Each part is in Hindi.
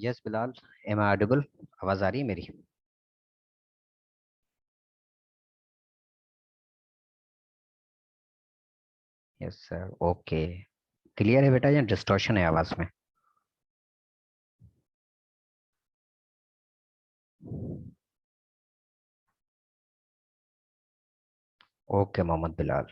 Yes Bilal, am I audible? आवाज आ रही है मेरी? Yes sir, okay. क्लियर है बेटा या डिस्टॉर्शन है आवाज में? Okay Mohammad Bilal.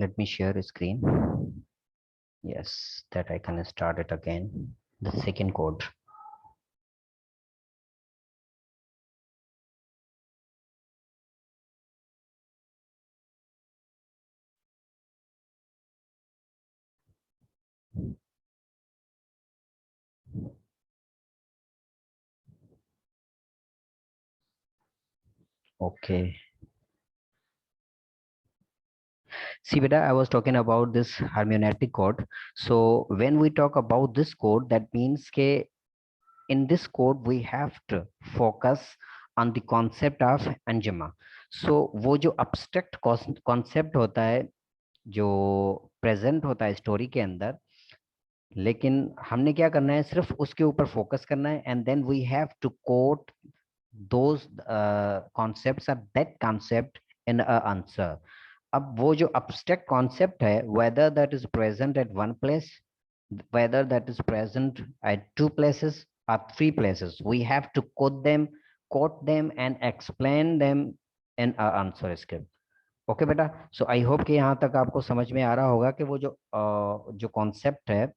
Let me share a screen. Yes, that I can start it again. The second code. Okay. See, beta, I was talking about this hermeneutic code. So when we talk about this code, that means ke in this code we have to focus on the concept of anjama. So वो जो abstract concept होता है, जो प्रेजेंट होता है स्टोरी के अंदर, लेकिन हमने क्या करना है, सिर्फ उसके ऊपर फोकस करना है, and then we have to quote those concepts और that concept in a answer. अब वो जो abstract concept है, whether that is present at one place, whether that is present at two places or three places, we have to quote them and explain them in our answer script. Okay बेटा, सो आई होप कि यहाँ तक आपको समझ में आ रहा होगा कि वो जो कॉन्सेप्ट है,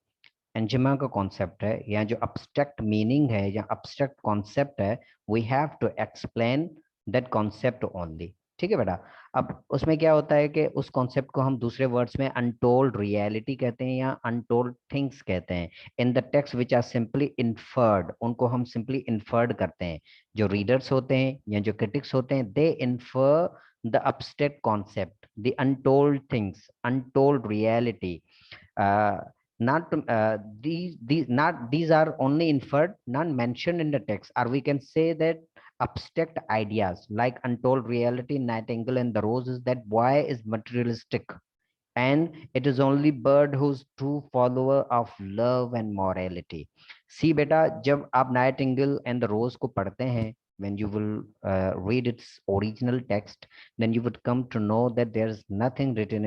एंजिमा का कॉन्सेप्ट है, या जो abstract मीनिंग है या abstract कॉन्सेप्ट है, we have to explain that concept only. ठीक है बेटा. अब उसमें क्या होता है कि उस कॉन्सेप्ट को हम दूसरे वर्ड्स में अनटोल्ड रियलिटी कहते हैं या अनटोल्ड थिंग्स कहते हैं. In the text which are simply inferred, उनको हम सिंपली इन्फर्ड करते हैं. जो रीडर्स होते हैं या जो क्रिटिक्स होते हैं, they infer the abstract concept, the untold things, untold reality. Not these are only inferred, not mentioned in the text, or we can say that abstract ideas like untold reality, Nightingale and the Rose, is that boy is materialistic, and it is only bird who's true follower of love and morality. See beta, जब आप Nightingale and the Rose को पढ़ते हैं, when you will read its original text, then you would come to know that there's nothing written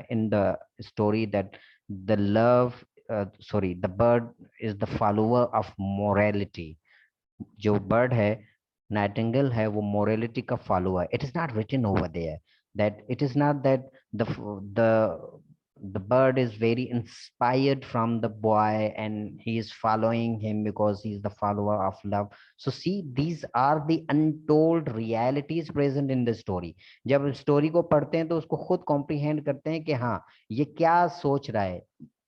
in the story that the love sorry, the bird is the follower of morality. जो bird है, नाइटिंगेल है, वो मोरालिटी का follower. It is not written over there that it is not that the the bird is very inspired from the boy and he is following him because he is the follower of love. So see, these are the untold realities present in the story. जब स्टोरी को पढ़ते हैं तो उसको खुद कॉम्प्रिहेंड करते हैं कि हाँ, ये क्या सोच रहा है,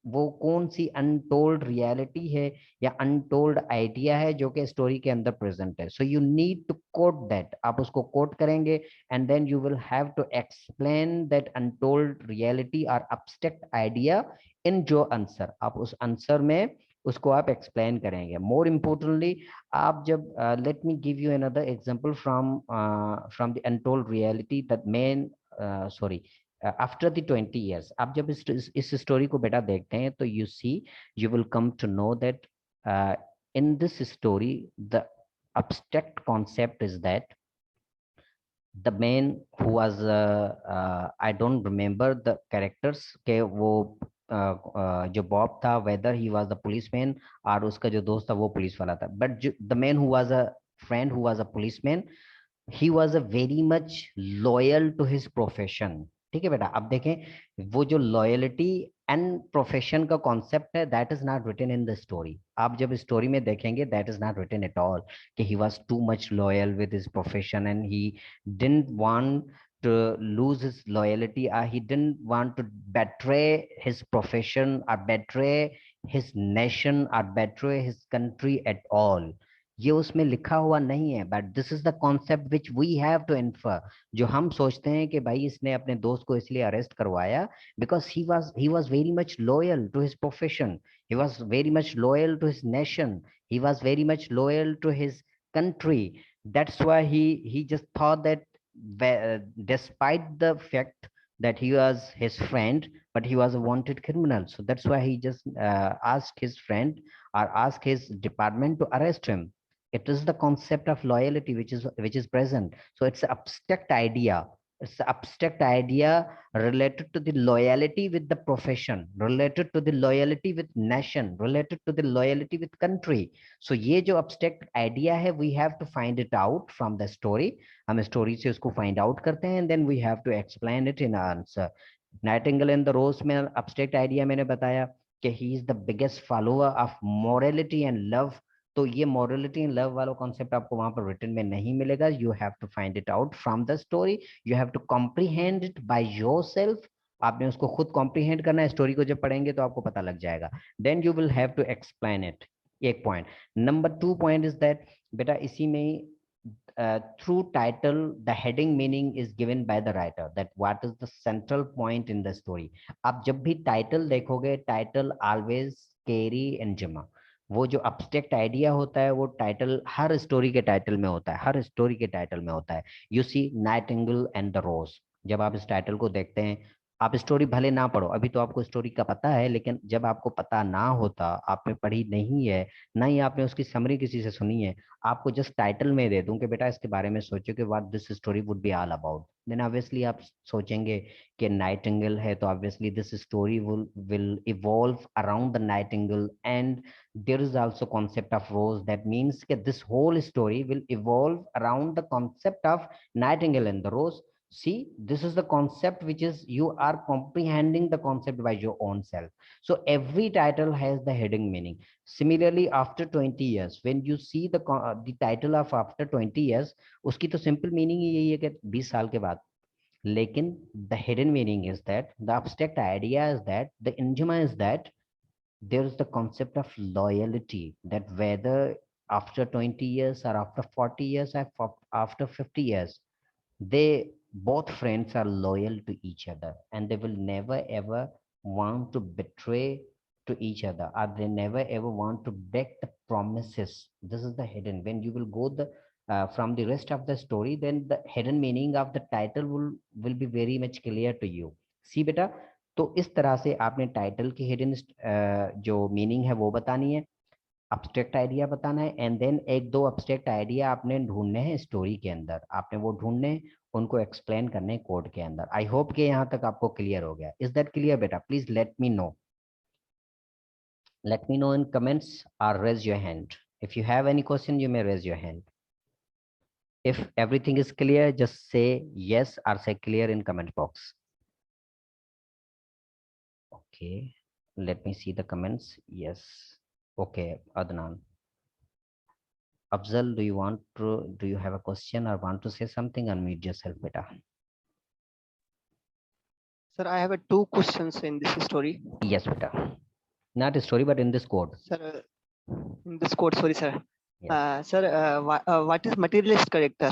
वो कौन सी अनटोल्ड रियलिटी है या अनटोल्ड आइडिया है जो कि स्टोरी के अंदर प्रेजेंट है. So you need to quote that. आप उसको कोट करेंगे, and then you will have to explain that untold reality or abstract idea in जो आंसर, आप उस आंसर में उसको आप एक्सप्लेन करेंगे. मोर इम्पोर्टेंटली, आप जब let me give you another example from the untold reality that man sorry after the 20 years. आप जब इस स्टोरी को बेटा देखते हैं तो you see, you will come to know that in this story the abstract concept is that the man who was I don't remember the characters के वो जो बॉब था, whether he was the policeman और उसका जो दोस्त था वो पुलिस वाला था, but the man who was a friend who was a policeman, he was a very much loyal to his profession. ठीक है बेटा, अब देखें वो जो लॉयलिटी एंड प्रोफेशन का कॉन्सेप्ट है, that is not written in the story. आप जब स्टोरी में देखेंगे, that is not written at all कि he was too much loyal with his profession and he didn't want lose his loyalty, or he didn't want to betray his profession or betray his nation or betray his country at all. ये उसमें लिखा हुआ नहीं है, but this is the concept which we have to infer. जो हम सोचते हैं कि भाई इसने अपने दोस्त को इसलिए अरेस्ट करवाया because he was very much loyal to his profession, he was very much loyal to his nation, he was very much loyal to his country. That's why he just thought that despite the fact that he was his friend, but he was a wanted criminal, so that's why he just asked his friend or asked his department to arrest him. It is the concept of loyalty which is present. So it's an abstract idea. It's an abstract idea related to the loyalty with the profession, related to the loyalty with nation, related to the loyalty with country. So ये जो abstract idea है, we have to find it out from the story. हम story से उसको find out करते हैं, and then we have to explain it in our answer. Nightingale and the Rose में abstract idea मैंने बताया कि he is the biggest follower of morality and love. तो ये morality and love वाला concept आपको वहां पर written में नहीं मिलेगा. You have to find it out from the story. You have to comprehend it by yourself. आपने उसको खुद comprehend करना है. स्टोरी को जब पढ़ेंगे तो आपको पता लग जाएगा. Then you will have to explain it. एक point. Number 2 point is that बेटा इसी में through title the heading meaning is given by the writer, that what is the central point in the story. आप जब भी title देखोगे, title always carry एंजिमा. वो जो abstract idea होता है वो टाइटल हर स्टोरी के टाइटल में होता है, हर स्टोरी के टाइटल में होता है. You see nightingale and the rose. जब आप इस टाइटल को देखते हैं, आप स्टोरी भले ना पढ़ो, अभी तो आपको स्टोरी का पता है, लेकिन जब आपको पता ना होता, आपने पढ़ी नहीं है, ना ही आपने उसकी समरी किसी से सुनी है, आपको जस्ट टाइटल में दे दूं कि बेटा इसके बारे में सोचो कि what this story would be all about, then obviously आप सोचेंगे कि नाइटिंगेल है, तो obviously this story will evolve around the nightingale. And there is also concept of rose. That means that this whole story will evolve around the concept of nightingale and the rose. See, this is the concept which is you are comprehending the concept by your own self. So every title has the heading meaning. Similarly, after 20 years, when you see the title of after 20 years, उसकी तो simple meaning ही यही है कि 20 साल के बाद. लेकिन the hidden meaning is that the abstract idea is that the injuma is that there is the concept of loyalty, that whether after 20 years or after 40 years or after 50 years, they both friends are loyal to each other, and they will never ever want to betray to each other, or they never ever want to break the promises. This is the hidden. When you will go the from the rest of the story, then the hidden meaning of the title will be very much clear to you. See beta, तो इस तरह से आपने टाइटल की हिडन जो मीनिंग है वो बतानी है, अब्स्ट्रैक्ट आइडिया बताना है, एंड देन एक दो अब्स्ट्रैक्ट आइडिया आपने ढूंढने हैं स्टोरी के अंदर, आपने वो ढूंढने, उनको एक्सप्लेन करने कोड के अंदर. आई होप कि यहाँ तक आपको क्लियर हो गया. इज दैट क्लियर बेटा? Please let me know in comments or raise your hand. If you have any question, you may raise your hand. If everything is clear, just say yes or say clear in comment box. Okay, let me see the comments. Yes. Okay, Adnan. Afzal, do you have a question or want to say something? Unmute yourself, beta. Sir, I have two questions in this story. Yes, beta. Not a story, but in this code. Sir, in this code, sorry, sir. Yes. Sir, what is materialist character?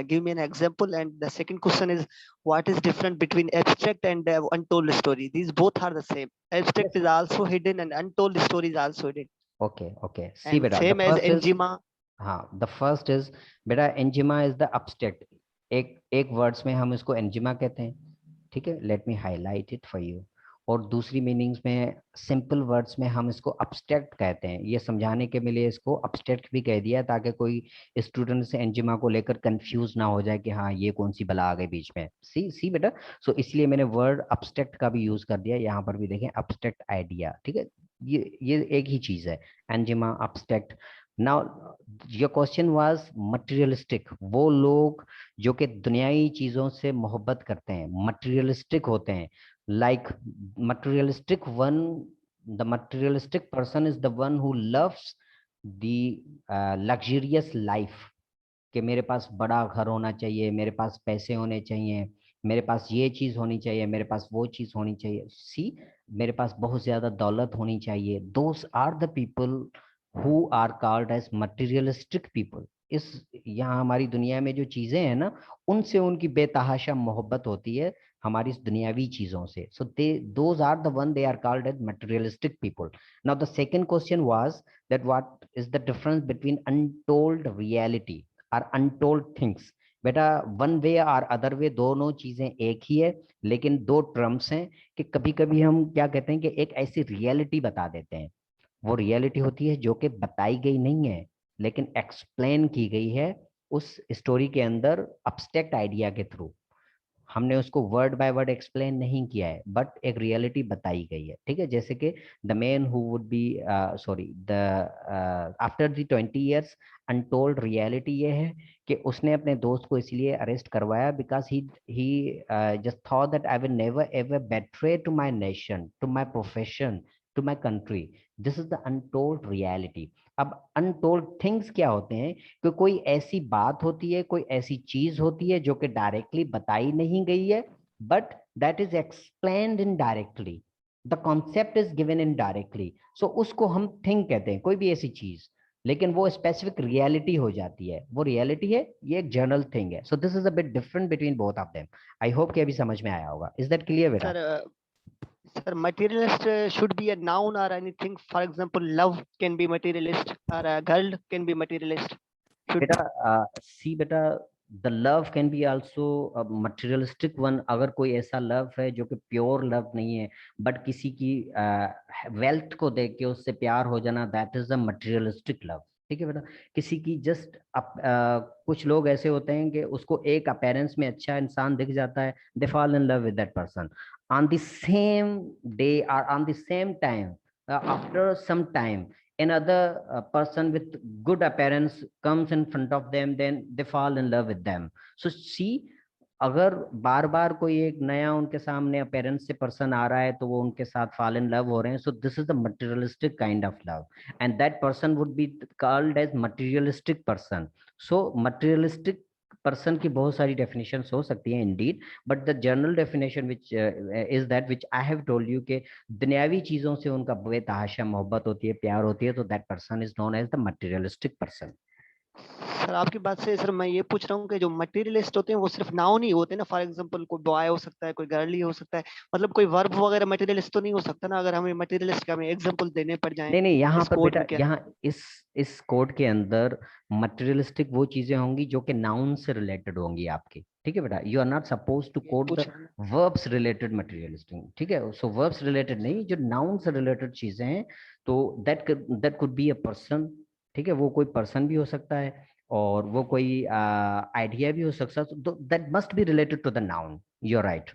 Give me an example. And the second question is, what is different between abstract and untold story? These both are the same. Abstract Yes. is also hidden, and untold story is also hidden. Okay, okay. See, and beta, same the as first is Enjima. हाँ, the first is बेटा एंजिमा इज द abstract. एक वर्ड्स में हम इसको एंजिमा कहते हैं, ठीक है. Let me highlight it for you. और दूसरी मीनिंग्स में सिंपल वर्ड्स में हम इसको अब्स्ट्रैक्ट कहते हैं. ये समझाने के लिए इसको अब्स्ट्रैक्ट भी कह दिया ताकि कोई स्टूडेंट से एंजिमा को लेकर कंफ्यूज ना हो जाए कि हाँ ये कौन सी बला आ गई बीच में. सी बेटा, सो इसलिए मैंने वर्ड अब्स्ट्रैक्ट का भी यूज कर दिया. यहाँ पर भी देखें अब्स्ट्रैक्ट आइडिया, ठीक है. ये एक ही चीज है, enigma abstract. Now your question was materialistic. वो लोग जो कि दुनियाई चीजों से मोहब्बत करते हैं, मटेरियलिस्टिक होते हैं. like materialistic one, the materialistic person is the one who loves the luxurious life, कि मेरे पास बड़ा घर होना चाहिए, मेरे पास पैसे होने चाहिए, मेरे पास ये चीज होनी चाहिए, मेरे पास वो चीज होनी चाहिए, सी मेरे पास बहुत ज्यादा दौलत होनी चाहिए। Those are the people who are called as materialistic people. इस यहाँ हमारी दुनिया में जो चीजें हैं ना, उनसे उनकी बेतहाशा मोहब्बत होती है, हमारी इस दुनियावी चीजों से। So they those are the one they are called as materialistic people. Now the second question was that what is the difference between untold reality or untold things। बेटा वन वे और अदर वे दोनों चीजें एक ही है, लेकिन दो टर्म्स हैं कि कभी कभी हम क्या कहते हैं कि एक ऐसी रियलिटी बता देते हैं, वो रियलिटी होती है जो कि बताई गई नहीं है लेकिन एक्सप्लेन की गई है उस स्टोरी के अंदर अब्स्ट्रैक्ट आइडिया के थ्रू। हमने उसको वर्ड बाय वर्ड एक्सप्लेन नहीं किया है, बट एक रियलिटी बताई गई है। ठीक है, जैसे कि the man who would be sorry the after the 20 years, untold reality ये है कि उसने अपने दोस्त को इसलिए अरेस्ट करवाया because he just thought that I will never ever betray to my nation, to my profession, to my country. This is the untold reality. अब अनटोल्ड थिंग्स क्या होते हैं कि कोई ऐसी बात होती है, कोई ऐसी चीज होती है जो कि डायरेक्टली बताई नहीं गई है, but that is explained indirectly, the concept is given indirectly. So उसको हम थिंग कहते हैं, कोई भी ऐसी चीज, लेकिन वो स्पेसिफिक रियलिटी हो जाती है, वो रियलिटी है, ये एक जनरल थिंग है। सो this is a bit different between both of them. I hope कि अभी समझ में आया होगा। इज दैट क्लियर बेटा? Sir, materialist should be a noun or anything. For example, love can be materialist or a girl can be materialist. Should बेटा सी बेटा, the love can be also materialistic one. अगर कोई ऐसा लव है जो कि प्योर लव नहीं है, बट किसी की वेल्थ को देख के उससे प्यार हो जाना, that is a materialistic love. ठीक है बेटा, किसी की जस्ट कुछ लोग ऐसे होते हैं कि उसको एक अपेरेंस में अच्छा इंसान दिख जाता है, they fall in love with that person on the same day और on the same time. After some time another person with good appearance comes in front of them, then they fall in love with them. So see, अगर बार बार कोई एक नया उनके सामने अपेरेंस से पर्सन आ रहा है तो वो उनके साथ फॉल इन लव हो रहे हैं। So this is the materialistic kind of love, and that person would be called as materialistic person. So materialistic person की बहुत सारी डेफिनेशंस हो सकती हैं indeed, but the general definition which is that which I have told you के दुनियावी चीजों से उनका बेतहाशा मोहब्बत होती है, प्यार होती है, तो that person is known as the materialistic person. Sir आपकी बात से सर मैं ये पूछ रहा हूँ कि जो मटेरियलिस्ट होते हैं वो सिर्फ नाउन ही होते हैं ना। फॉर एग्जांपल कोई बॉय हो सकता है, कोई गर्ल ही हो सकता है, मतलब कोई वर्ब वगैरह मटेरियलिस्ट तो नहीं हो सकता ना। अगर हमें मटेरियलिस्ट का हमें एग्जांपल देने पड़ जाए नहीं नहीं, यहाँ इस पर कोड बेटा, में क्या? यहाँ इस कोड के अंदर मटेरियलिस्टिक वो चीजें होंगी जो कि नाउन से रिलेटेड होंगी आपकी। ठीक है बेटा, you are not suppose to ये कोड द पूछ रहा हूँ ना। Verbs related materialistic. ठीक है, सो वर्ब्स रिलेटेड नहीं, जो नाउन से रिलेटेड चीजें हैं, तो that could be a person. ठीक है, वो कोई पर्सन भी हो सकता है और वो कोई आइडिया भी हो सकता है, तो that must be related to the noun. You are right.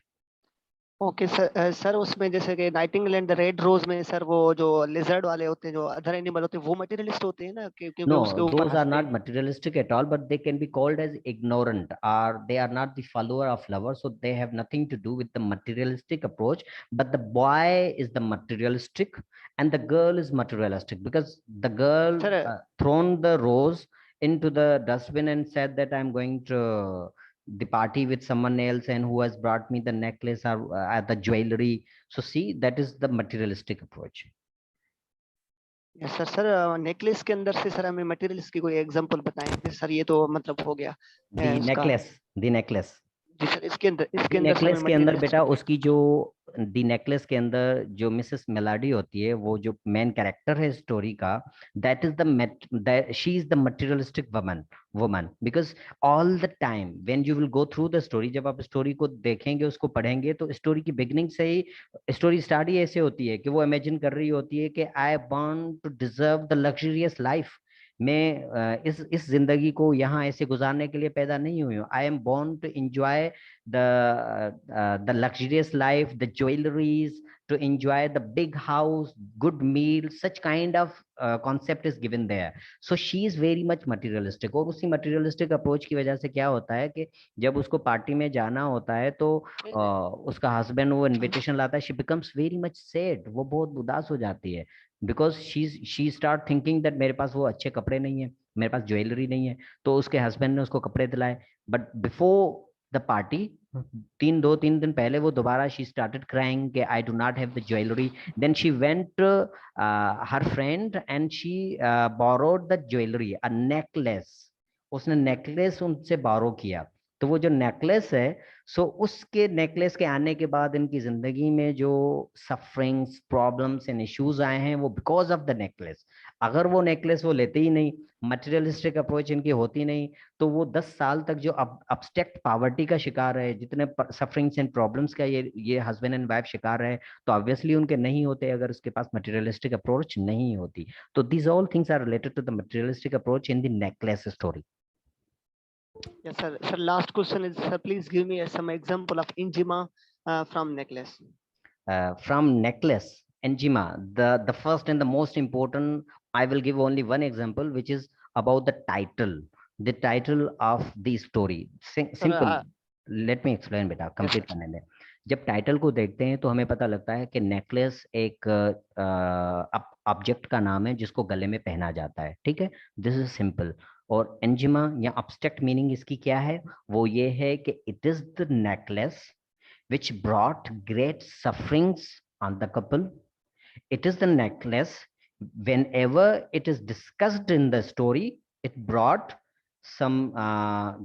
Okay sir. Sir उसमें जैसे कि nightingale and the red rose में सर वो जो लिजर्ड वाले होते हैं, जो अदर एनिमल होते हैं, वो मटेरियलिस्ट होते हैं ना, क्योंकि उसके No, ऊपर those are हंसते not हैं। materialistic at all, but they can be called as ignorant, or they are not the follower of lover, so they have nothing to do with the materialistic approach. But the boy is the materialistic, and the girl is materialistic because the girl sir thrown the rose into the dustbin and said that I'm going to the party with someone else, and who has brought me the necklace or the jewelry. So see, that is the materialistic approach. Sir sir necklace के अंदर से सर हमें मटेरियल्स की कोई एग्जांपल बताएं सर। ये तो मतलब हो गया The उसका। necklace, the necklace. जी सर, इसके दी अंदर से हमें नेकलेस के अंदर मटेरियलिस्ट बेटा, की। उसकी जो दी नेकलेस के अंदर जो मिसेस मेलाडी होती है, वो जो मेन कैरेक्टर है स्टोरी का, that is the she is the materialistic woman because all the time when you will go through the story, जब आप स्टोरी को देखेंगे, उसको पढ़ेंगे, तो स्टोरी की बिगनिंग से ही स्टोरी स्टार्ट ही ऐसे होती है कि वो इमेजिन कर रही होती है कि I want to deserve the luxurious life. मैं इस जिंदगी को यहाँ ऐसे गुजारने के लिए पैदा नहीं हुई हूँ। I am born to enjoy the luxurious life, the jewelries, to enjoy the big house, good meal, such kind of concept is given there. So she is very much materialistic, और उसी materialistic approach की वजह से क्या होता है कि जब उसको पार्टी में जाना होता है तो उसका हस्बैंड वो इनविटेशन लाता है, she becomes very much sad, वो बहुत उदास हो जाती है, because she start thinking that मेरे पास वो अच्छे कपड़े नहीं है, मेरे पास ज्वेलरी नहीं है, तो उसके हस्बैंड ने उसको कपड़े दिलाए। बट बिफोर द पार्टी, 2-3 दिन पहले वो दोबारा शी स्टार्टेड क्राइंग कि I do not have the jewellery, then she went her friend and she borrowed the jewellery, a necklace, उसने नेकलेस उनसे बोरो किया। तो वो जो नेकलेस है, सो उसके नेकलेस के आने के बाद इनकी जिंदगी में जो सफरिंग्स, प्रॉब्लम्स एंड इश्यूज आए हैं वो बिकॉज ऑफ द नेकलेस। अगर वो नेकलेस वो लेते ही नहीं, मटेरियलिस्टिक अप्रोच इनकी होती नहीं, तो वो 10 साल तक जो अब्स्ट्रैक्ट पावर्टी का शिकार है, जितने सफरिंग्स एंड प्रॉब्लम्स का ये हस्बैंड एंड वाइफ शिकार है, तो ऑब्वियसली उनके नहीं होते अगर उसके पास मटेरियलिस्टिक अप्रोच नहीं होती। तो these all things are related to the materialistic approach in the necklace story. Yes, sir. Sir, last question is, sir, please give me some example of Injima from necklace. From necklace, Enjima, the first and the most important, I will give only one example, which is about the title of the story. Sir, Simple. Let me explain बेटा, yes, sir. कंप्लीट करने दें। जब टाइटल को देखते हैं तो हमें पता लगता है कि नेकलेस एक ऑब्जेक्ट का नाम है जिसको गले में पहना जाता है, ठीक है। This is simple. और एंजिमा या अब्स्ट्रैक्ट मीनिंग इसकी क्या है, वो ये है कि it is the necklace which brought great sufferings on the couple. It is the necklace, whenever it is discussed in the story, it brought some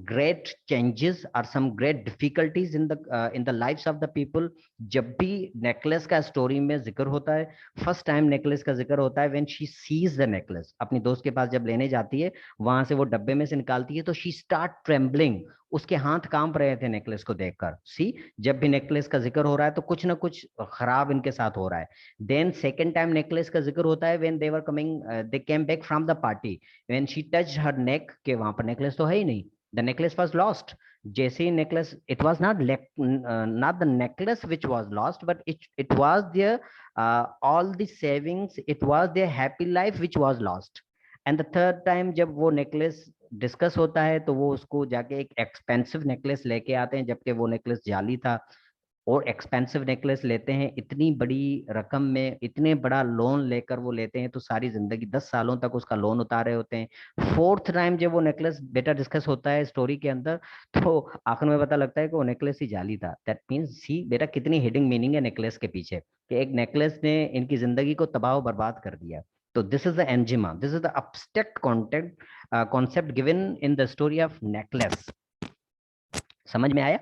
great changes or some great difficulties in the lives of the people. जब भी नेकलेस का स्टोरी में जिक्र होता है, फर्स्ट टाइम नेकलेस का जिक्र होता है when she sees the necklace, अपनी दोस्त के पास जब लेने जाती है, वहां से वो डब्बे में से निकालती है तो शी स्टार्ट ट्रेम्बलिंग, उसके हाथ कांप रहे थे नेकलेस को देखकर। सी, जब भी नेकलेस का जिक्र हो रहा है तो कुछ ना कुछ खराब इनके साथ हो रहा है। देन सेकेंड टाइम नेकलेस का जिक्र होता है when they were coming, they came back from the party, when she touch her neck, के वहां पर नेकलेस तो है ही नहीं, द नेकलेस वाज लॉस्ट। जैसे ही necklace, it was not the necklace which was lost, but it was there all the savings, it was there happy life which was lost. And the third time जब वो नेकलेस डिस्कस होता है तो वो उसको जाके एक एक्सपेंसिव नेकलेस लेके आते हैं, जबकि वो नेकलेस जाली था। और एक्सपेंसिव नेकलेस लेते हैं इतनी बड़ी रकम में, इतने बड़ा लोन लेकर वो लेते हैं, तो सारी जिंदगी 10 सालों तक उसका लोन उतारे होते हैं। फोर्थ टाइम जब वो नेकलेस बेटा डिस्कस होता है स्टोरी के अंदर, तो आखिर में पता लगता है कि वो नेकलेस ही जाली था। दैट मीन्स सी बेटा कितनी हिडन मीनिंग है नेकलेस के पीछे, कि एक नेकलेस ने इनकी जिंदगी को तबाह बर्बाद कर दिया। तो this is the enigma, this is the abstract concept given in the story of necklace. समझ में आया?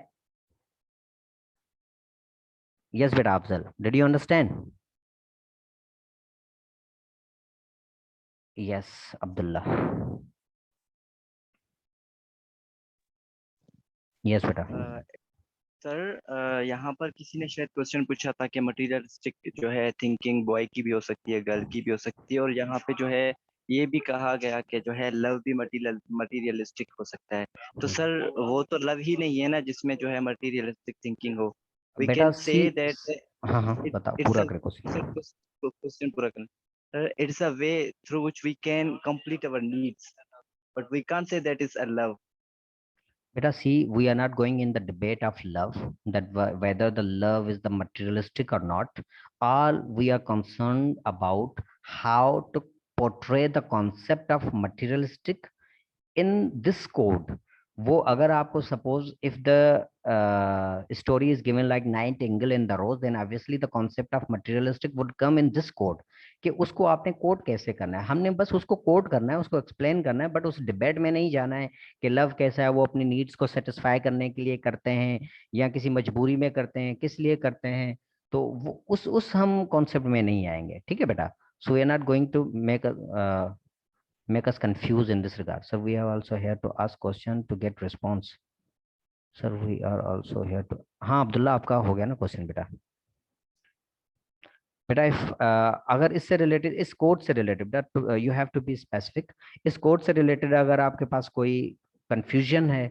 यस बेटा Afzal, did you understand? Yes Abdullah. Yes बेटा। सर यहाँ पर किसी ने शायद क्वेश्चन पूछा था कि मटेरियलिस्टिक जो है थिंकिंग बॉय की भी हो सकती है, गर्ल की भी हो सकती है, और यहाँ पे जो है ये भी कहा गया कि जो है लव भी मटीरियलिस्टिक हो सकता है। तो सर वो तो लव ही नहीं है ना जिसमें जो है मटीरियलिस्टिक थिंकिंग हो। वी बेटा कैन सी, से दैट हाँ हाँ बताओ, इट्स पूरा अ करे क्वेश्चन। सर क्वेश्चन पूरा करना। Sir it's a way through which we can complete our needs, but we can't say that is a love. Beta, see, we are not going in the debate of love, that whether the love is the materialistic or not. All we are concerned about how to portray the concept of materialistic in this code. वो अगर आपको suppose if the story is given like nightingale in the rose, then obviously the concept of materialistic would come in this code, कि उसको आपने कोड कैसे करना है। हमने बस उसको कोड करना है, उसको एक्सप्लेन करना है, बट उस डिबेट में नहीं जाना है कि लव कैसा है, वो अपनी नीड्स को सेटिस्फाई करने के लिए करते हैं या किसी मजबूरी में करते हैं, किस लिए करते हैं। तो वो उस हम कॉन्सेप्ट में नहीं आएंगे, ठीक है बेटा। So we are not going to make us confused in this regard. So we are also here to ask question to get response. Sir, we are also here to, हाँ अब्दुल्ला आपका हो गया ना क्वेश्चन बेटा। बेटा इफ अगर इससे रिलेटेड, इस कोड से रिलेटेड बेटा, you have to be specific. इस कोड से रिलेटेड अगर आपके पास कोई कंफ्यूजन है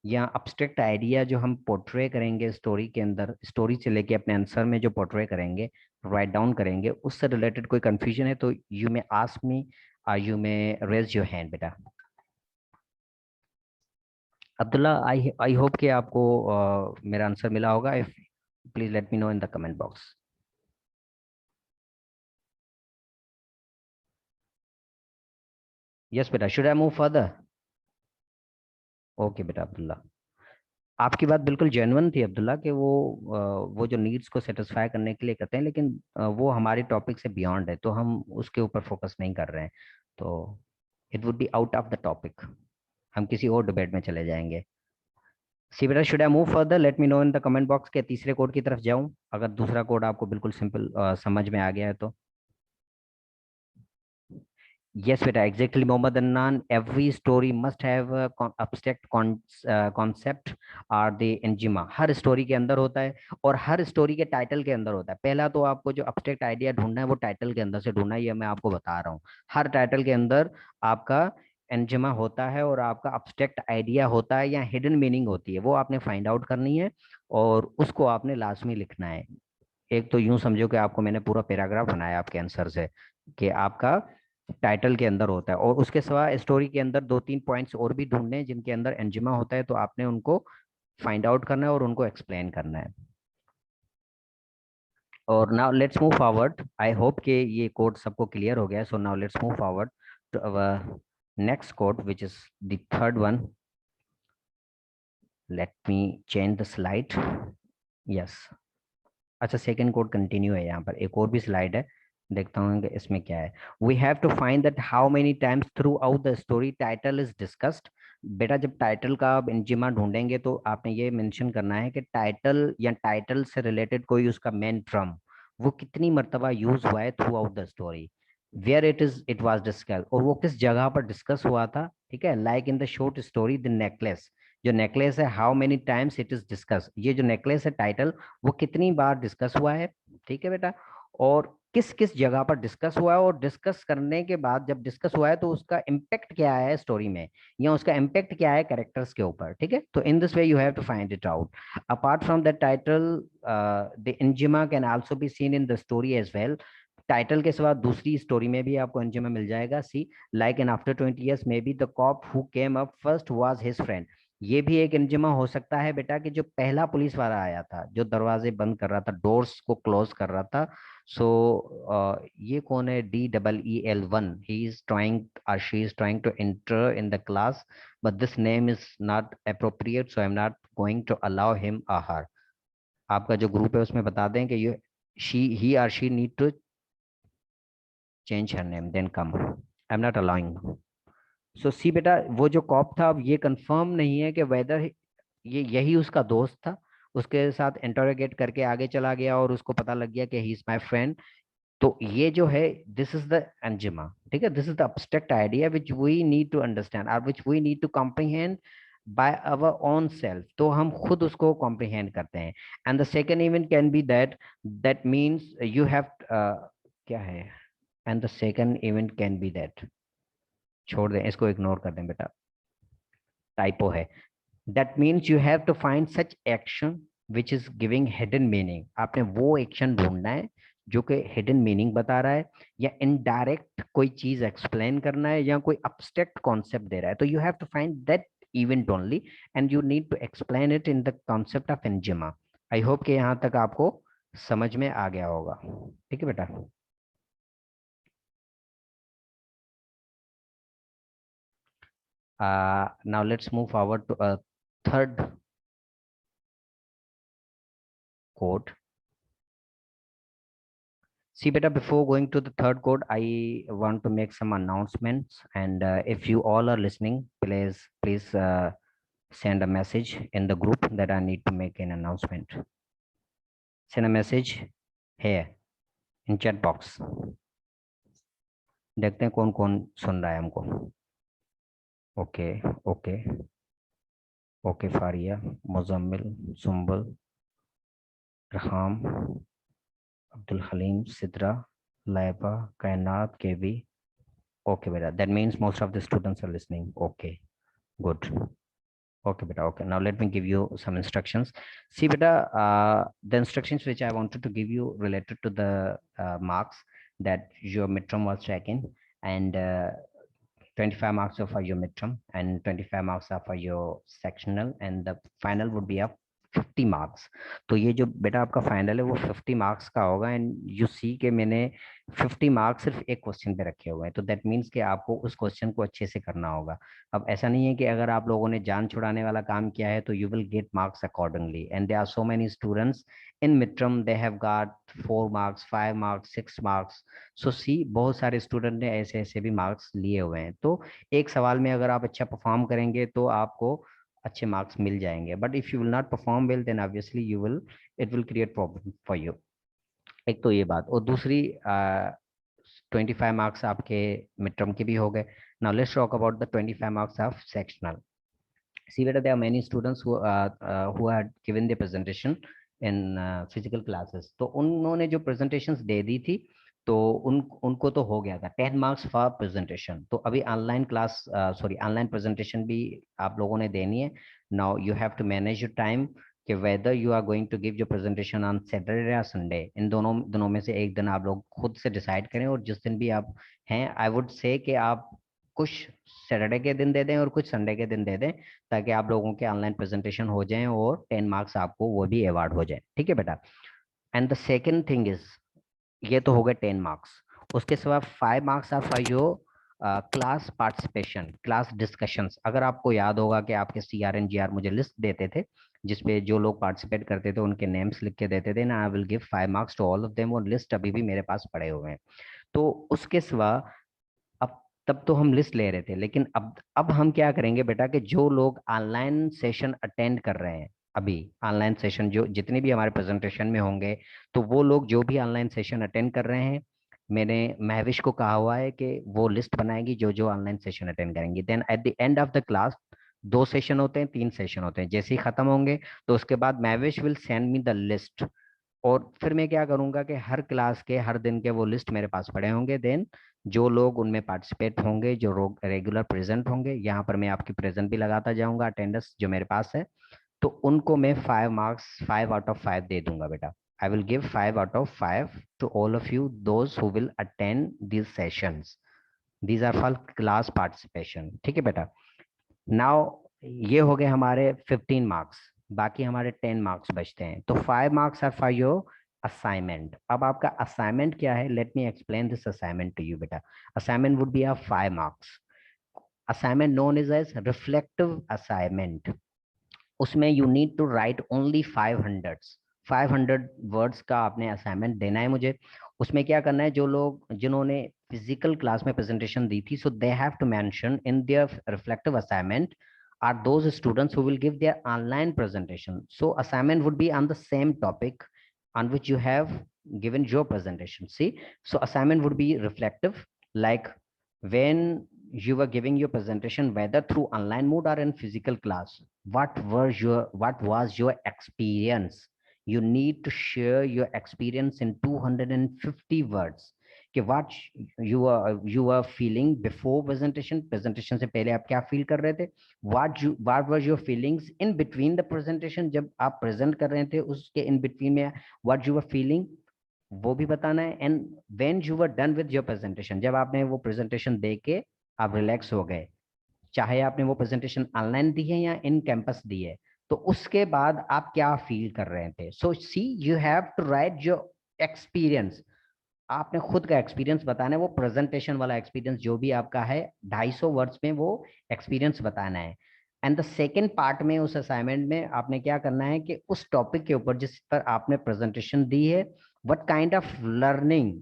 या अब्स्ट्रैक्ट आइडिया जो हम पोर्ट्रे करेंगे स्टोरी के अंदर, स्टोरी से लेके अपने आंसर में जो पोर्ट्रे करेंगे, राइट डाउन करेंगे, उससे रिलेटेड कोई कंफ्यूजन है तो you may ask me, you may raise your hand बेटा। अब्दुल्ला, आई होप कि आपको मेरा आंसर मिला होगा। If please let me know in the comment box. Yes बेटा, should I move further? Okay बेटा अब्दुल्ला। आपकी बात बिल्कुल जेन्युइन थी अब्दुल्ला कि वो जो नीड्स को सेटिस्फाई करने के लिए करते हैं, लेकिन वो हमारे टॉपिक से बियॉन्ड है, तो हम उसके ऊपर फोकस नहीं कर रहे हैं, तो it would be out of the topic, हम किसी और डिबेट में चले जाएंगे। सी बेटा, should I move further? Late me know in the comment box के तीसरे कोड की तरफ जाऊं, अगर दूसरा कोड आपको बिल्कुल सिंपल समझ में आ गया है तो। Yes, beta, exactly, Mohammed Annan. Every story must have a abstract concept or the enigma. Her story के अंदर होता है और हर स्टोरी के टाइटल के अंदर होता है। पहला तो आपको जो abstract आइडिया ढूंढना है वो टाइटल के अंदर से ढूंढना है, ये मैं आपको बता रहा हूँ। हर टाइटल के अंदर आपका एंजिमा होता है और आपका abstract आइडिया होता है या हिडन मीनिंग होती है, वो आपने फाइंड आउट करनी है और उसको आपने लाजमी लिखना है। एक तो यूं समझो कि आपको मैंने पूरा पैराग्राफ बनाया आपके आंसर से कि आपका टाइटल के अंदर होता है, और उसके सिवा स्टोरी के अंदर दो तीन पॉइंट्स और भी ढूंढने हैं जिनके अंदर एंजिमा होता है, तो आपने उनको फाइंड आउट करना है और उनको एक्सप्लेन करना है। और now let's move forward. I hope कि ये कोड सबको क्लियर हो गया है। So now let's move forward to our next code which is the third one. Let me change the slide. Yes, अच्छा, सेकंड कोड कंटिन्यू है, यहाँ पर एक और भी स्लाइड है, देखता हूँ कि इसमें क्या है। We have to find that how many times throughout the story title is discussed. बेटा, जब टाइटल का आप इंजिमा ढूंढेंगे तो आपने ये मेंशन करना है कि टाइटल या टाइटल से रिलेटेड कोई उसका मेन ट्रम वो कितनी मर्तबा यूज हुआ है throughout the story, where it was discuss, और वो किस जगह पर डिस्कस हुआ था। ठीक है, like in the short story the necklace, जो नेकलेस है how many times it is discuss, ये जो नेकलेस है टाइटल वो कितनी बार डिस्कस हुआ है। ठीक है बेटा, और किस किस जगह पर डिस्कस हुआ है, और डिस्कस करने के बाद जब डिस्कस हुआ है तो उसका इम्पैक्ट क्या है स्टोरी में, या उसका इम्पैक्ट क्या है कैरेक्टर्स के ऊपर। ठीक है, तो in this way you have to find it out. Apart from the title, the enigma can also be seen in the story as well. Title के सिवा दूसरी स्टोरी में भी आपको एंजिमा मिल जाएगा। See, like in after 20 years may be the cop who came up first was his friend. ये भी एक एंजिमा हो सकता है बेटा कि जो पहला पुलिस वाला आया था जो दरवाजे बंद कर रहा था, डोर्स को क्लोज कर रहा था। सो ये कौन है? DEEL1, ही इज ट्राइंग और she is trying to enter in the class, but this name is not appropriate, so I am not going to allow him और हर। आपका जो ग्रुप है उसमें बता दें कि ये शी ही और she need to change her name then come, I am not allowing. So see बेटा, वो जो कॉप था अब ये कंफर्म नहीं है कि वेदर ये यही उसका दोस्त था, उसके साथ इंटरोगेट करके आगे चला गया और उसको पता लग गया कि ही इज माय फ्रेंड। तो ये जो है दिस इज द एंजिमा। ठीक है, this is the abstract idea which we need to understand और which we need to comprehend by our own self, तो हम खुद उसको कॉम्प्रिहेंड करते हैं। And the second event can be that, that means you have क्या है, and the second event can be that, छोड़ दें इसको, इग्नोर कर दें बेटा, टाइपो है। That means you have to find such action which is giving hidden meaning. आपने वो एक्शन ढूंढना है जो कि हिडन मीनिंग बता रहा है, या इनडायरेक्ट कोई चीज एक्सप्लेन करना है, या कोई अब्स्ट्रैक्ट कॉन्सेप्ट दे रहा है, तो you have to find that event only and you need to explain it in the concept of enigma. I hope कि यहाँ तक आपको समझ में आ गया होगा। ठीक है बेटा, now let's move forward to a third code. See beta, before going to the third code, I want to make some announcements, and if you all are listening, please send a message in the group that I need to make an announcement. Send a message here in chat box. देखते हैं कौन कौन सुन रहा है हमको। Okay, okay, okay, Faria, Muzammil, Sumbal, Reham, Abdul Haleem, Sidra, Laiba, Kainat, KV. Okay beta, that means most of the students are listening. Okay, good. Okay beta, okay, now let me give you some instructions. See beta, the instructions which I wanted to give you related to the marks that your midterm was checking, and 25 marks are for your midterm and 25 marks are for your sectional, and the final would be of 50 marks. तो ये जो बेटा आपका फाइनल है वो 50 मार्क्स का होगा। एंड यू सी के मैंने 50 मार्क्स सिर्फ एक क्वेश्चन पे रखे हुए हैं, तो दैट मीन्स कि आपको उस क्वेश्चन को अच्छे से करना होगा। अब ऐसा नहीं है कि अगर आप लोगों ने जान छुड़ाने वाला काम किया है तो you will get marks accordingly. And there are so many students in midterm, they have got 4 marks, 5 marks, 6 marks. So see बहुत सारे स्टूडेंट ने ऐसे ऐसे भी मार्क्स लिए हुए हैं। तो एक सवाल में अगर आप अच्छा परफॉर्म करेंगे तो आपको अच्छे मार्क्स मिल जाएंगे, but if you will not perform well then obviously you will, it will create problem for you. एक तो ये बात, और दूसरी 25 मार्क्स आपके मिड टर्म के भी हो गए। Now let's talk about the 25 marks of sectional. See whether there are many students who had given their presentation in physical classes। तो उन्होंने जो presentations दे दी थी तो उनको तो हो गया था 10 मार्क्स फॉर प्रेजेंटेशन। तो अभी online class sorry online presentation भी आप लोगों ने देनी है। Now you have to manage your time कि whether you are going to give your presentation on Saturday या संडे, इन दोनों में से एक दिन आप लोग खुद से डिसाइड करें। और जिस दिन भी आप हैं, आई वुड से कि आप कुछ सैटरडे के दिन दे दें और कुछ संडे के दिन दे दें, ताकि आप लोगों के ऑनलाइन प्रेजेंटेशन हो जाएं और 10 मार्क्स आपको वो भी अवार्ड हो जाए। ठीक है बेटा। And the second thing is, ये तो हो गए 10 मार्क्स। उसके सिवा 5 marks are for your class participation, class discussions. अगर आपको याद होगा कि आपके CR and GR मुझे लिस्ट देते थे जिसपे जो लोग पार्टिसिपेट करते थे उनके नेम्स लिख के देते थे ना, I will give 5 marks to all of them. और लिस्ट अभी भी मेरे पास पड़े हुए हैं। तो उसके सिवा अब, तब तो हम लिस्ट ले रहे थे, लेकिन अब हम क्या करेंगे बेटा कि जो लोग ऑनलाइन सेशन अटेंड कर रहे हैं, अभी ऑनलाइन सेशन जो जितने भी हमारे प्रेजेंटेशन में होंगे, तो वो लोग जो भी ऑनलाइन सेशन अटेंड कर रहे हैं, मैंने महविश को कहा हुआ है कि वो लिस्ट बनाएगी जो जो ऑनलाइन सेशन अटेंड करेंगे। Then at the end of the class 2 session होते हैं, 3 सेशन होते हैं, जैसे ही खत्म होंगे तो उसके बाद Mahwish will send me the list. और फिर मैं क्या करूंगा कि हर क्लास के हर दिन के वो लिस्ट मेरे पास पड़े होंगे। देन जो लोग उनमें पार्टिसिपेट होंगे, जो लोग रेगुलर प्रेजेंट होंगे, यहाँ पर मैं आपकी प्रेजेंट भी लगाता जाऊंगा, अटेंडेंस जो मेरे पास है, तो उनको मैं 5 मार्क्स 5 आउट ऑफ 5 दे दूंगा बेटा। I will give 5 out of 5 to all of you those who will attend these sessions. These are for class participation. ठीक है बेटा। नाउ ये हो गए हमारे 15 मार्क्स, बाकी हमारे 10 मार्क्स बचते हैं। तो 5 marks are for your assignment. अब आपका असाइनमेंट क्या है, let me explain this assignment to you बेटा। Assignment would be of 5 marks. Assignment known is as reflective assignment. उसमें you need to write only 500 words का आपने असाइनमेंट देना है मुझे। उसमें क्या करना है, जो लोग जिन्होंने फिजिकल क्लास में प्रेजेंटेशन दी थी, so they have to mention in their reflective assignment are those students who will give their online presentation. So assignment would be on the same topic on which you have given your presentation. See, so assignment would be reflective, like when you were giving your presentation, whether through online mode or in physical class, what was your experience. You need to share your experience in 250 words कि what you are feeling before presentation से पहले आप क्या फील कर रहे थे, what was your feelings in between the presentation, जब आप प्रेजेंट कर रहे थे उसके in between में what you were feeling, वो भी बताना है। And when you were done with your presentation, जब आपने वो प्रेजेंटेशन दे के आप रिलैक्स हो गए, चाहे आपने वो प्रेजेंटेशन ऑनलाइन दी है या इन कैंपस दी है, तो उसके बाद आप क्या फील कर रहे थे। So see you have to write your experience. आपने खुद का एक्सपीरियंस बताना है, वो प्रेजेंटेशन वाला एक्सपीरियंस जो भी आपका है, 250 वर्ड्स में वो एक्सपीरियंस बताना है। एंड द सेकेंड पार्ट में उस असाइनमेंट में आपने क्या करना है कि उस टॉपिक के ऊपर जिस पर आपने प्रेजेंटेशन दी है, व्हाट काइंड ऑफ लर्निंग,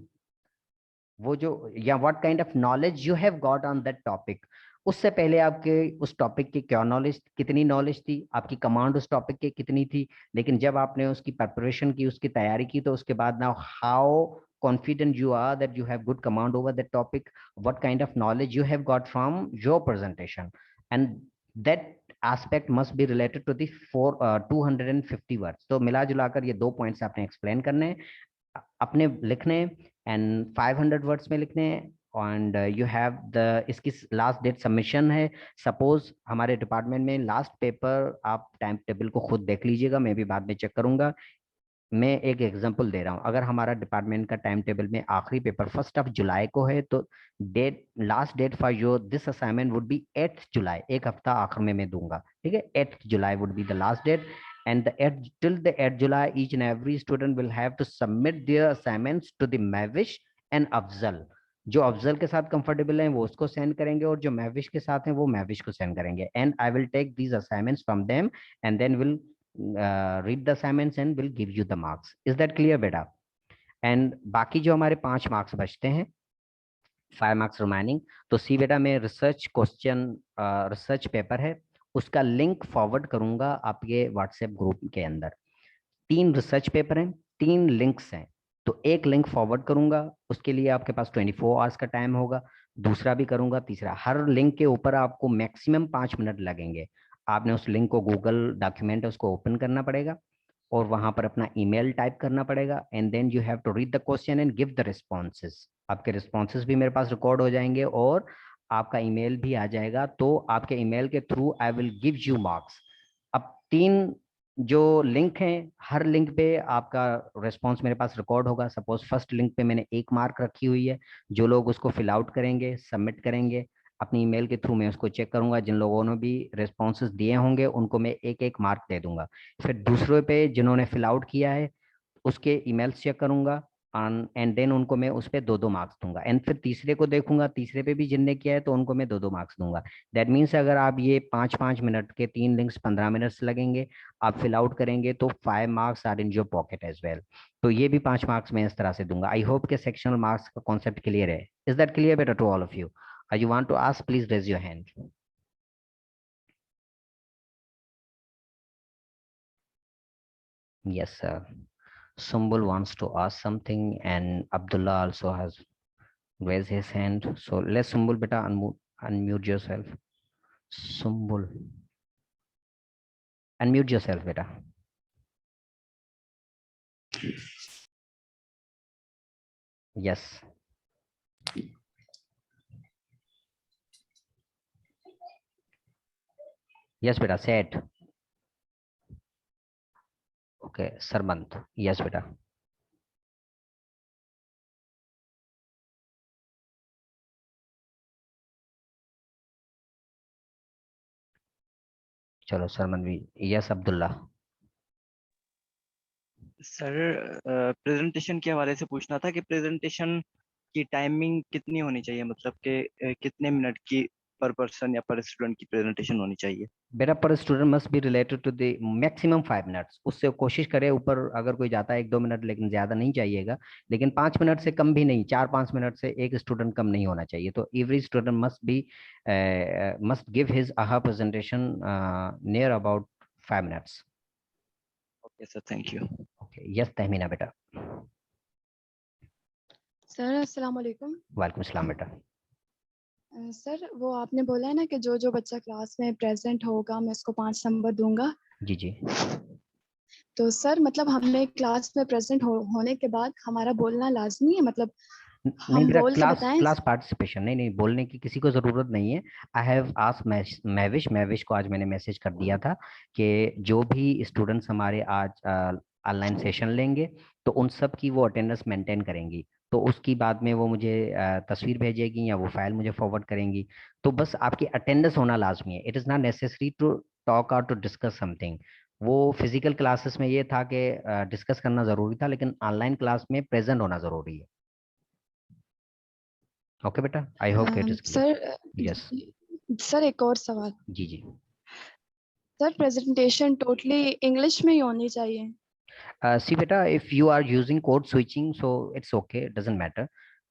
वो जो या what kind of knowledge you have got on that topic. उससे पहले आपके उस टॉपिक की क्या नॉलेज, कितनी नॉलेज थी, आपकी कमांड उस टॉपिक की कितनी थी, लेकिन जब आपने उसकी प्रिपरेशन की, उसकी तैयारी की, तो उसके बाद now how confident you are that you have good command over that topic, what kind of knowledge you have got from your presentation, and that aspect must be related to the 250 words। तो मिला जुलाकर ये 2 पॉइंट्स आपने एक्सप्लेन करने हैं, अपने लिखने, एंड 500 वर्ड्स में लिखने हैं। एंड यू हैव द, इसकी लास्ट डेट सबमिशन है। सपोज हमारे डिपार्टमेंट में लास्ट पेपर, आप टाइम टेबल को खुद देख लीजिएगा, मैं भी बाद में चेक करूंगा। मैं एक एग्जांपल दे रहा हूं, अगर हमारा डिपार्टमेंट का टाइम टेबल में आखिरी पेपर 1 जुलाई को है, तो last date for your this assignment would be 8 July, एक हफ्ता आखिर में मैं दूंगा। ठीक है, 8 July would be the last date. and till the 8th July, each and every student will have to submit their assignments to the Mavish and Afzal. जो अफजल के साथ कंफर्टेबल हैं वो उसको सेंड करेंगे और जो मैविश के साथ हैं वो मैविश को सेंड करेंगे. And I will take these assignments from them and then will read the assignments and will give you the marks. Is that clear बेटा? एंड बाकी जो हमारे 5 मार्क्स बचते हैं, 5 मार्क्स रिमाइनिंग, तो सी बेटा में रिसर्च क्वेश्चन रिसर्च पेपर है, उसका लिंक फॉरवर्ड करूंगा आपके व्हाट्सएप ग्रुप के अंदर. 3 रिसर्च पेपर हैं, 3 लिंक्स हैं, तो एक लिंक फॉरवर्ड करूंगा, उसके लिए आपके पास 24 आवर्स का टाइम होगा. दूसरा भी करूंगा, तीसरा. हर लिंक के ऊपर आपको मैक्सिमम 5 मिनट लगेंगे. आपने उस लिंक को गूगल डॉक्यूमेंट है उसको ओपन करना पड़ेगा और वहां पर अपना ईमेल टाइप करना पड़ेगा and then you have to read the question and give the responses. आपके रिस्पॉन्सेस भी मेरे पास रिकॉर्ड हो जाएंगे और आपका ईमेल भी आ जाएगा. तो आपके ईमेल के through I will give you marks. अब 3 जो लिंक हैं, हर लिंक पे आपका रिस्पॉन्स मेरे पास रिकॉर्ड होगा. सपोज फर्स्ट लिंक पे मैंने 1 मार्क रखी हुई है. जो लोग उसको फिल आउट करेंगे, सबमिट करेंगे अपनी ईमेल के थ्रू, मैं उसको चेक करूंगा. जिन लोगों ने भी रिस्पॉन्सेस दिए होंगे उनको मैं 1-1 मार्क दे दूंगा. फिर दूसरे पे जिन्होंने फिल आउट किया है उसके ईमेल्स चेक करूंगा एंड देन उनको मैं उस पर 2-2 मार्क्स दूंगा. एंड फिर तीसरे को देखूंगा, तीसरे पे भी जिनने किया है तो उनको मैं 2-2 मार्क्स दूंगा. दैट मीन्स अगर आप ये 5-5 मिनट के 3 लिंक्स 15 मिनट्स लगेंगे, आप फिल आउट करेंगे तो 5 marks are in your pocket as well. तो ये भी 5 मार्क्स मैं इस तरह से दूंगा. आई होप के सेक्शनल मार्क्स का कॉन्सेप्ट क्लियर है. इज दैट क्लियर बेटा to all of you? You want to ask, please raise your hand. Yes, sir. Sumbul wants to ask something and Abdullah also has raised his hand. So let Sumbul beta unmute yourself. Sumbul. Unmute yourself beta. Yes. Yes beta, say it. Okay, Sarmant. Yes beta. चलो सरमन भी. यस अब्दुल्ला. सर प्रेजेंटेशन के हवाले से पूछना था कि प्रेजेंटेशन की टाइमिंग कितनी होनी चाहिए, मतलब कि कितने मिनट की पर पर्सन या पर स्टूडेंट की प्रेजेंटेशन होनी चाहिए? बेटा पर student must be related to the maximum 5 minutes. उससे कोशिश करें ऊपर अगर कोई जाता है 1-2 मिनट, लेकिन ज्यादा नहीं चाहिएगा. लेकिन 5 मिनट से कम भी नहीं, 4-5 मिनट से एक स्टूडेंट कम नहीं होना चाहिए. तो every student must give his presentation near about 5 minutes. Okay sir, thank you. Okay. Yes Tahmina बेटा. सर अस्सलाम वालेकुम. वालेकुम सलाम बेटा. सर वो आपने बोला है ना कि जो जो बच्चा क्लास में प्रेजेंट होगा मैं उसको 5 नंबर दूंगा. जी जी. तो सर मतलब हमें क्लास में प्रेजेंट होने के बाद हमारा बोलना लाजमी है, मतलब नहीं हम बेटा, बोल के क्लास बताएं? क्लास पार्टिसिपेशन नहीं, नहीं बोलने की किसी को जरूरत नहीं है. आई हैव आस्क्ड मैविश को आज मैंने मैसेज कर दिया था कि जो भी स्टूडेंट्स हमारे आज ऑनलाइन सेशन लेंगे तो उन सब की वो अटेंडेंस मेंटेन करेंगी. तो उसकी बाद में वो मुझे तस्वीर भेजेगी या वो फाइल मुझे फॉरवर्ड करेंगी. तो बस आपकी अटेंडेंस होना लाजमी है. It is not necessary to talk और टू डिस्कस समथिंग. वो फिजिकल क्लासेस में ये था कि डिस्कस करना जरूरी था, लेकिन ऑनलाइन क्लास में प्रेजेंट होना जरूरी है. ओके बेटा, I hope it is clear. Sir yes. Sir एक और सवाल. जी जी. सर प्रेजेंटेशन टोटली इंग्लिश में ही होनी चाहिए? सी बेटा, if you are using code switching so it's okay, doesn't matter.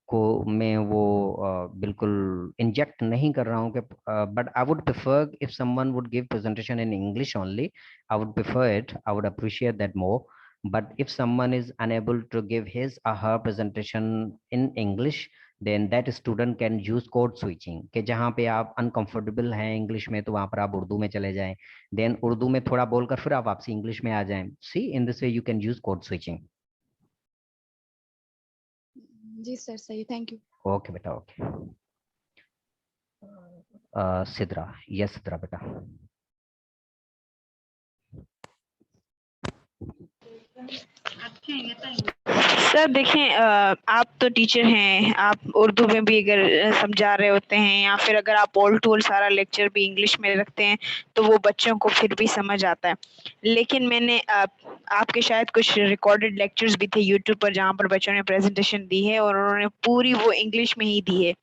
को मैं वो बिल्कुल इंजेक्ट नहीं कर रहा हूँ कि but I would prefer if someone would give presentation in English only, I would prefer it, I would appreciate that more. But if someone is unable to give his or her presentation in English, then that student can use code switching. कि जहाँ पे आप अनकंफर्टेबल हैं इंग्लिश में तो वहाँ पर आप उर्दू में चले जाएं, देन उर्दू में थोड़ा बोलकर फिर आप वापसी इंग्लिश में आ जाएं. See in this way you can use code switching. जी सर सही, थैंक यू. ओके बेटा. ओके. सिद्रा. यस सिद्रा बेटा. सर देखें, आप तो टीचर हैं, आप उर्दू में भी अगर समझा रहे होते हैं या फिर अगर आप ऑल टू ऑल सारा लेक्चर भी इंग्लिश में रखते हैं तो वो बच्चों को फिर भी समझ आता है। लेकिन मैंने आपके शायद कुछ रिकॉर्डेड लेक्चर्स भी थे यूट्यूब पर जहाँ पर बच्चों ने प्रेजेंटेशन दी है और उन्होंने पूरी वो इंग्लिश में ही दी है,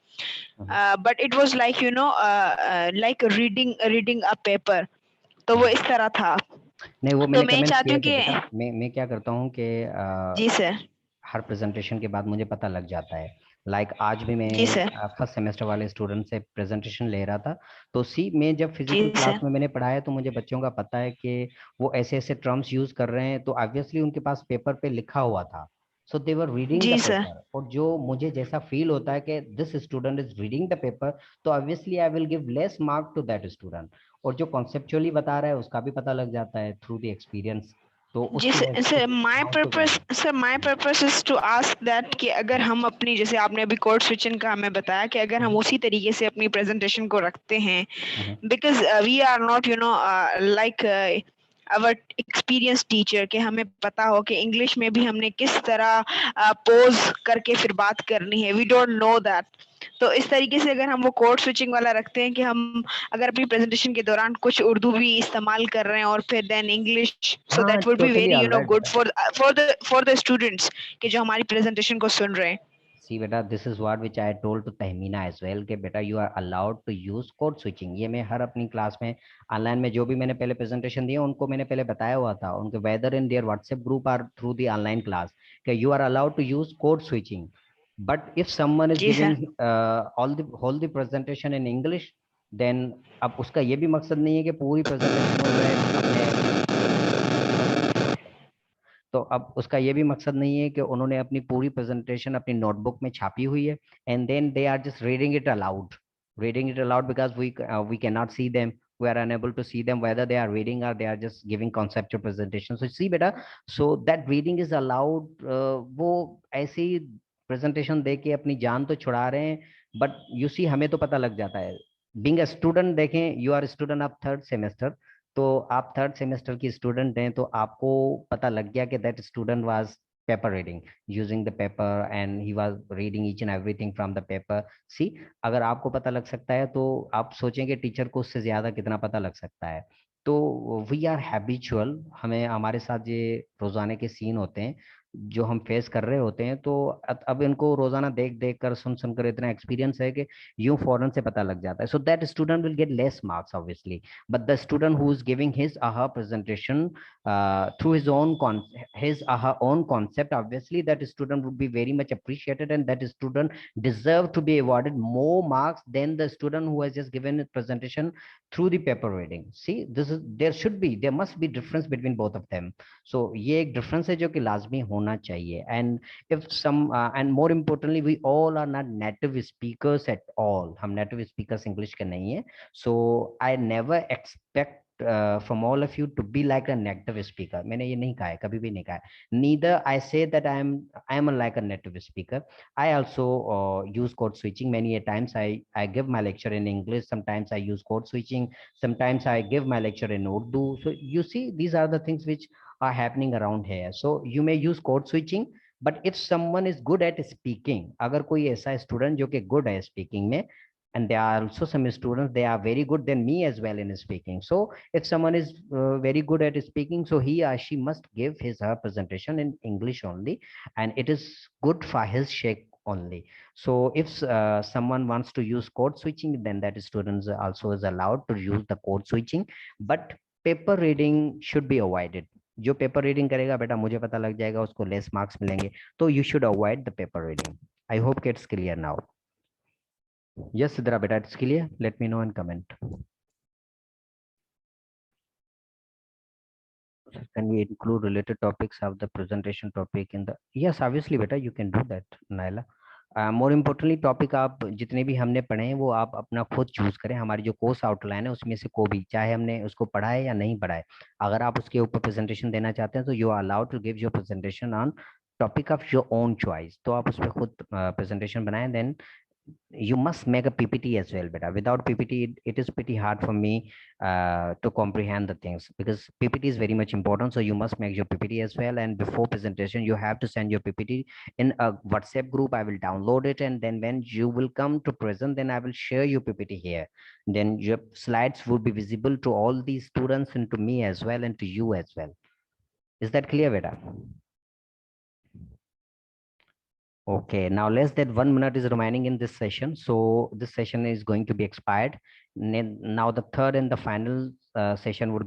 but it was like like reading a paper, तो वो इस तरह था। नहीं, वो तो मैंने मैं कमेंट्स चाहती किए हूँ थे कि बेटा। मैं क्या करता हूँ कि जी सर। हर प्रेजेंटेशन के बाद मुझे पता लग जाता है। आज भी जी सर। मैं फर्स्ट सेमेस्टर वाले स्टूडेंट से प्रेजेंटेशन ले रहा था। तो मैं जब जी फिजिकल क्लास सर। में मैंने पढ़ाया तो मुझे बच्चों का पता है कि वो ऐसे ऐसे टर्म्स यूज कर रहे हैं, तो ऑब्वियसली उनके पास पेपर पे लिखा हुआ था। So they were reading the जी सर। पेपर, और जो मुझे जैसा फील होता है कि this student is reading the paper, तो obviously I will give less mark to that student. और जो कॉन्सेप्चुअली बता रहा है उसका भी पता लग जाता है थ्रू द एक्सपीरियंस। तो जी sir. Sir my purpose is to ask that कि अगर हम अपनी, जैसे आपने अभी कोड स्विचिंग का हमें बताया कि अगर हम उसी तरीके से अपनी प्रेजेंटेशन को रखते हैं, because we are not like our experience teacher, कि हमें पता हो कि इंग्लिश में भी हमने किस तरह पोज करके फिर बात करनी है, वी डोंट नो दैट। तो इस तरीके से अगर हम वो कोड स्विचिंग वाला रखते हैं कि हम अगर अपनी प्रेजेंटेशन के दौरान कुछ उर्दू भी इस्तेमाल कर रहे हैं और फिर देन इंग्लिश, सो हाँ, that would be totally very all right good बेटा। फॉर द स्टूडेंट्स कि जो हमारी प्रेजेंटेशन को सुन रहे हैं। सी बेटा, this is what which I told to Tahmina as well कि बेटा you are allowed to use code switching. ये मैं हर अपनी क्लास में ऑनलाइन में जो भी मैंने पहले प्रेजेंटेशन दिए उनको मैंने पहले बताया हुआ था, उनके whether in their WhatsApp group or through the online class, कि you are allowed to use code switching. But if someone is जी sir. Giving all the whole the presentation in English, then अब उसका ये भी मकसद नहीं है कि पूरी प्रेजेंटेशन उन्होंने अपने, तो अब उसका ये भी मकसद नहीं है कि उन्होंने अपनी पूरी प्रेजेंटेशन अपनी नोटबुक में छापी हुई है and then they are just reading it aloud because we can not see them, we are unable to see them whether they are reading or they are just giving conceptual presentation. So see beta, so that reading is allowed, वो ऐसी प्रेजेंटेशन दे के अपनी जान तो छुड़ा रहे हैं, बट यू सी हमें तो पता लग जाता है बीइंग अ स्टूडेंट। देखें, you are student of third semester, तो आप थर्ड सेमेस्टर की स्टूडेंट हैं, तो आपको पता लग गया कि that student was paper reading, using the paper and he was reading each and everything from the paper. See, अगर आपको पता लग सकता है तो आप सोचेंगे टीचर को उससे ज्यादा कितना पता लग सकता है। तो वी आर हैबिचुअल, हमें हमारे साथ ये रोजाने के सीन होते हैं जो हम फेस कर रहे होते हैं, तो अब इनको रोजाना देख देख कर सुन सुन कर इतना एक्सपीरियंस है कि यूं फौरन से पता लग जाता है। So that student will get less marks obviously, but the student who is giving his aha presentation through his aha own concept, obviously that student would be very much appreciated and that student deserve to be awarded more marks than the student who has just given a presentation through the paper reading. See, there must be difference between both of them. So ये एक difference है जो कि लाजमी होना चाहिए। And if some and more importantly, we all are not native speakers at all, हम native speakers English के नहीं है। So I never expect from all of you to be like a native speaker. मैंने ये नहीं कहा है, कभी भी नहीं कहा है। Neither I say that I am like a native speaker. I also use code switching many a times. I give my lecture in English. Sometimes I use code switching. Sometimes I give my lecture in Urdu. So you see, these are the things which are happening around here. So you may use code switching, but if someone is good at speaking, अगर कोई ऐसा स्टूडेंट जो कि good है speaking में, and there are also some students they are very good than me as well in speaking. So if someone is very good at speaking, so he or she must give his her presentation in English only, and it is good for his sake only. So if someone wants to use code switching, then that students also is allowed to use the code switching, but paper reading should be avoided. जो पेपर रीडिंग करेगा बेटा, मुझे पता लग जाएगा उसको लेस मार्क्स मिलेंगे, तो you should avoid the paper reading. I hope it's clear now. Yes, Sidra, beta, it's clear. Let me know and comment. Can we include related topics of the presentation topic in the? Yes, obviously, beta, you can do that, Naila. More importantly topic आप जितने भी हमने पढ़े हैं वो आप अपना खुद चूज करें। हमारी जो कोर्स आउटलाइन है उसमें से को भी, चाहे हमने उसको पढ़ा है या नहीं पढ़ा है, अगर आप उसके ऊपर प्रेजेंटेशन देना चाहते हैं तो you are allowed to give your presentation on topic of your own choice. तो आप उस पर खुद प्रेजेंटेशन बनाएं, then you must make a PPT as well, beta. Without PPT, it is pretty hard for me to comprehend the things, because PPT is very much important. So you must make your PPT as well. And before presentation, you have to send your PPT in a WhatsApp group. I will download it, and then when you will come to present, then I will share your PPT here. Then your slides will be visible to all these students and to me as well, and to you as well. Is that clear, beta? Okay, now less than 1 minute is remaining in this session. So this session is going to be expired. Now the third and the final session would